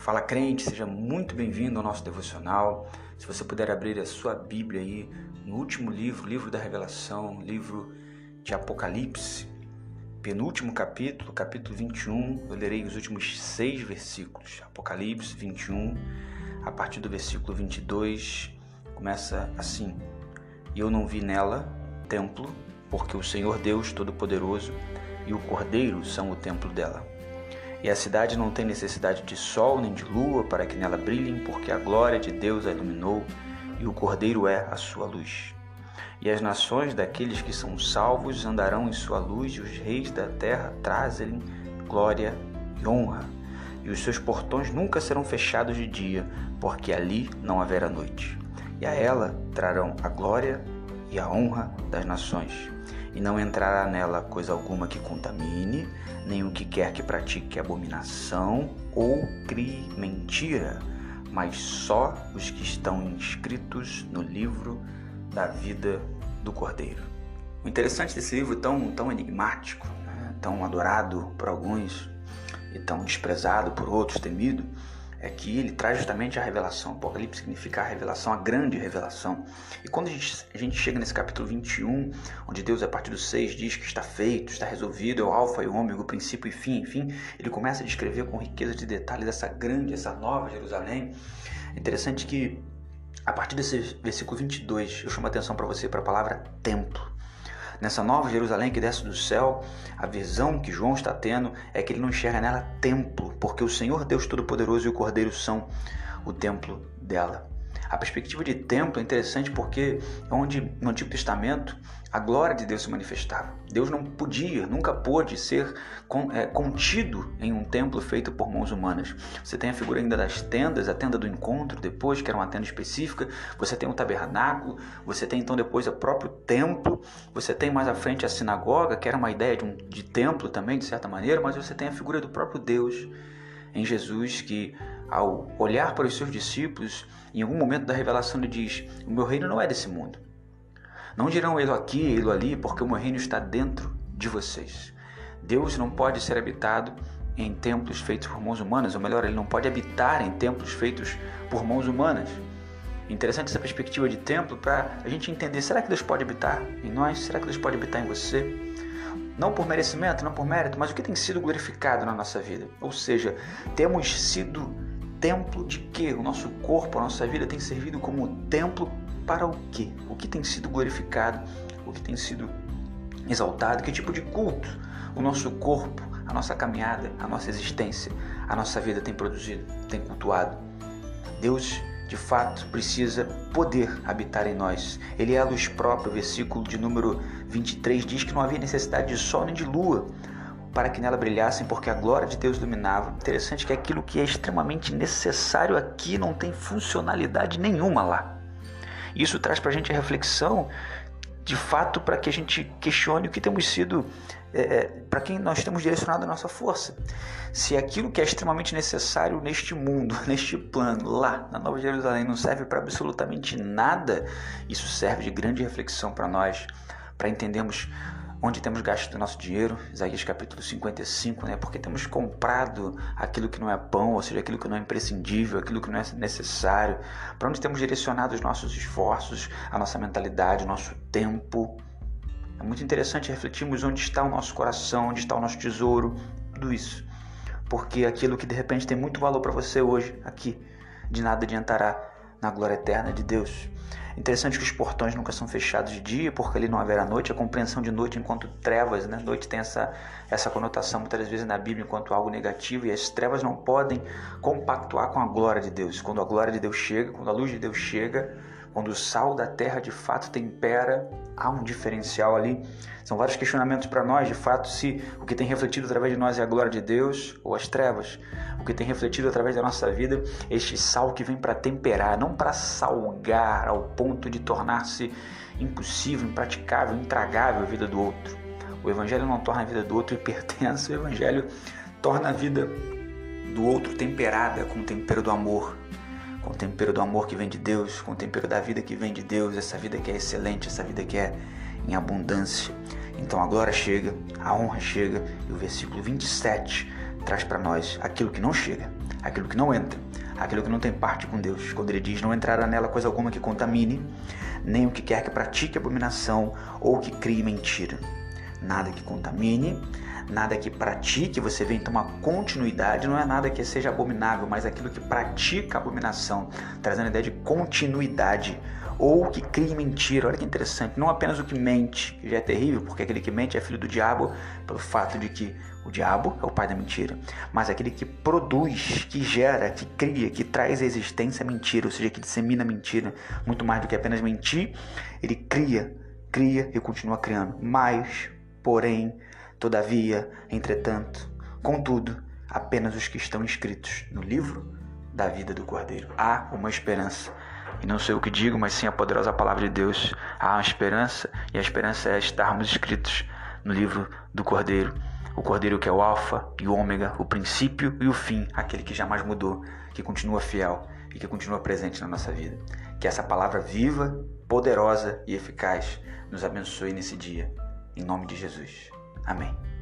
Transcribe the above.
Fala crente, seja muito bem-vindo ao nosso devocional. Se você puder abrir a sua Bíblia aí no último livro, livro da Revelação, livro de Apocalipse, penúltimo capítulo, capítulo 21, eu lerei os últimos 6 versículos. Apocalipse 21, a partir do versículo 22, começa assim: E eu não vi nela templo, porque o Senhor Deus Todo-Poderoso e o Cordeiro são o templo dela. E a cidade não tem necessidade de sol nem de lua para que nela brilhem, porque a glória de Deus a iluminou e o Cordeiro é a sua luz. E as nações daqueles que são salvos andarão em sua luz, e os reis da terra trazem glória e honra. E os seus portões nunca serão fechados de dia, porque ali não haverá noite. E a ela trarão a glória e a honra das nações. E não entrará nela coisa alguma que contamine, nem o que quer que pratique abominação ou crie mentira, mas só os que estão inscritos no livro da vida do Cordeiro. O interessante desse livro tão enigmático, tão adorado por alguns e tão desprezado por outros, temido, é que ele traz justamente a revelação. Apocalipse significa a revelação, a grande revelação. E quando a gente chega nesse capítulo 21, onde Deus, a partir do 6, diz que está feito, está resolvido, é o alfa e o ômega, o princípio e fim, enfim, ele começa a descrever com riqueza de detalhes essa nova Jerusalém. É interessante que, a partir desse versículo 22, eu chamo a atenção para você para a palavra templo. Nessa nova Jerusalém que desce do céu, a visão que João está tendo é que ele não enxerga nela templo, porque o Senhor Deus Todo-Poderoso e o Cordeiro são o templo dela. A perspectiva de templo é interessante porque é onde no Antigo Testamento a glória de Deus se manifestava. Deus não podia, nunca pôde ser contido em um templo feito por mãos humanas. Você tem a figura ainda das tendas, a tenda do encontro depois, que era uma tenda específica. Você tem o tabernáculo, você tem então depois o próprio templo. Você tem mais à frente a sinagoga, que era uma ideia de templo também, de certa maneira, mas você tem a figura do próprio Deus em Jesus, que ao olhar para os seus discípulos, em algum momento da revelação ele diz: o meu reino não é desse mundo. Não dirão ele aqui, ele ali, porque o meu reino está dentro de vocês. Deus não pode ser habitado em templos feitos por mãos humanas, ou melhor, ele não pode habitar em templos feitos por mãos humanas. Interessante essa perspectiva de templo para a gente entender: será que Deus pode habitar em nós? Será que Deus pode habitar em você? Não por merecimento, não por mérito, mas o que tem sido glorificado na nossa vida. Ou seja, temos sido templo de quê? O nosso corpo, a nossa vida tem servido como templo para o quê? O que tem sido glorificado? O que tem sido exaltado? Que tipo de culto o nosso corpo, a nossa caminhada, a nossa existência, a nossa vida tem produzido, tem cultuado? Deus, de fato, precisa poder habitar em nós. Ele é a luz própria. O versículo de número 23 diz que não havia necessidade de sol nem de lua para que nela brilhassem, porque a glória de Deus iluminava. Interessante que aquilo que é extremamente necessário aqui não tem funcionalidade nenhuma lá. Isso traz para a gente a reflexão, de fato, para que a gente questione o que temos sido, para quem nós temos direcionado a nossa força. Se aquilo que é extremamente necessário neste mundo, neste plano, lá na Nova Jerusalém, não serve para absolutamente nada, isso serve de grande reflexão para nós, para entendermos onde temos gasto o nosso dinheiro. Isaías capítulo 55, porque temos comprado aquilo que não é pão, ou seja, aquilo que não é imprescindível, aquilo que não é necessário. Para onde temos direcionado os nossos esforços, a nossa mentalidade, o nosso tempo. É muito interessante refletirmos onde está o nosso coração, onde está o nosso tesouro, tudo isso. Porque aquilo que de repente tem muito valor para você hoje, aqui, de nada adiantará na glória eterna de Deus. Interessante que os portões nunca são fechados de dia, porque ali não haverá noite. A compreensão de noite enquanto trevas, Noite tem essa conotação muitas vezes na Bíblia enquanto algo negativo, e as trevas não podem compactuar com a glória de Deus. Quando a glória de Deus chega, quando a luz de Deus chega, quando o sal da terra de fato tempera, há um diferencial ali. São vários questionamentos para nós, de fato, se o que tem refletido através de nós é a glória de Deus ou as trevas. O que tem refletido através da nossa vida é este sal que vem para temperar, não para salgar ao ponto de tornar-se impossível, impraticável, intragável a vida do outro. O Evangelho não torna a vida do outro hipertensa, o Evangelho torna a vida do outro temperada com o tempero do amor. Com o tempero do amor que vem de Deus, com o tempero da vida que vem de Deus, essa vida que é excelente, essa vida que é em abundância. Então a glória chega, a honra chega, e o versículo 27 traz para nós aquilo que não chega, aquilo que não entra, aquilo que não tem parte com Deus. Quando ele diz, não entrará nela coisa alguma que contamine, nem o que quer que pratique abominação ou que crie mentira. Nada que contamine, nada que pratique, você vê então uma continuidade, não é nada que seja abominável, mas aquilo que pratica abominação, trazendo a ideia de continuidade, ou que crie mentira. Olha que interessante, não apenas o que mente, que já é terrível, porque aquele que mente é filho do diabo, pelo fato de que o diabo é o pai da mentira, mas aquele que produz, que gera, que cria, que traz à existência a mentira, ou seja, que dissemina a mentira, muito mais do que apenas mentir, ele cria e continua criando. Mas, porém, todavia, entretanto, contudo, apenas os que estão inscritos no livro da vida do Cordeiro. Há uma esperança. E não sei o que digo, mas sim a poderosa palavra de Deus. Há uma esperança, e a esperança é estarmos inscritos no livro do Cordeiro. O Cordeiro que é o alfa e o ômega, o princípio e o fim, aquele que jamais mudou, que continua fiel e que continua presente na nossa vida. Que essa palavra viva, poderosa e eficaz nos abençoe nesse dia. Em nome de Jesus. Amém.